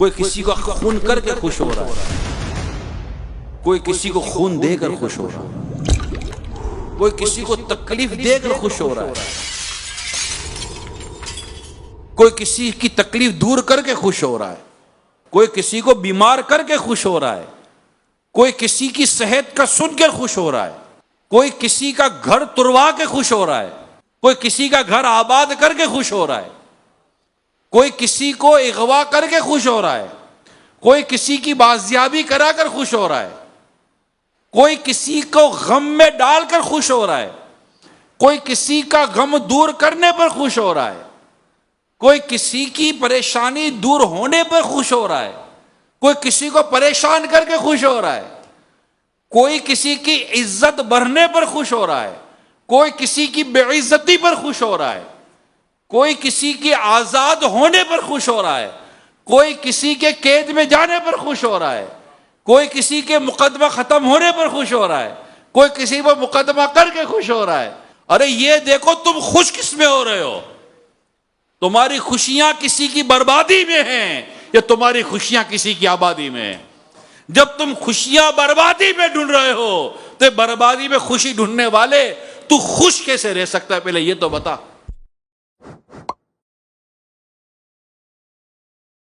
کوئی کسی کو خون کر کے خوش ہو رہا ہے، کوئی کسی کو خون دے کر خوش ہو رہا ہے، کوئی کسی کو تکلیف دے کر خوش ہو رہا ہے، کوئی کسی کی تکلیف دور کر کے خوش ہو رہا ہے، کوئی کسی کو بیمار کر کے خوش ہو رہا ہے، کوئی کسی کی صحت کا سن کر خوش ہو رہا ہے، کوئی کسی کا گھر تروا کے خوش ہو رہا ہے، کوئی کسی کا گھر آباد کر کے خوش ہو رہا ہے، کوئی کسی کو اغوا کر کے خوش ہو رہا ہے، کوئی کسی کی بازیابی کرا کر خوش ہو رہا ہے، کوئی کسی کو غم میں ڈال کر خوش ہو رہا ہے، کوئی کسی کا غم دور کرنے پر خوش ہو رہا ہے، کوئی کسی کی پریشانی دور ہونے پر خوش ہو رہا ہے، کوئی کسی کو پریشان کر کے خوش ہو رہا ہے، کوئی کسی کی عزت بڑھنے پر خوش ہو رہا ہے، کوئی کسی کی بے عزتی پر خوش ہو رہا ہے، کوئی کسی کے آزاد ہونے پر خوش ہو رہا ہے، کوئی کسی کے قید میں جانے پر خوش ہو رہا ہے، کوئی کسی کے مقدمہ ختم ہونے پر خوش ہو رہا ہے، کوئی کسی پر مقدمہ کر کے خوش ہو رہا ہے۔ ارے یہ دیکھو تم خوش کس میں ہو رہے ہو؟ تمہاری خوشیاں کسی کی بربادی میں ہیں یا تمہاری خوشیاں کسی کی آبادی میں ہیں؟ جب تم خوشیاں بربادی میں ڈھونڈ رہے ہو تو بربادی میں خوشی ڈھونڈنے والے تو خوش کیسے رہ سکتا ہے؟ پہلے یہ تو بتا۔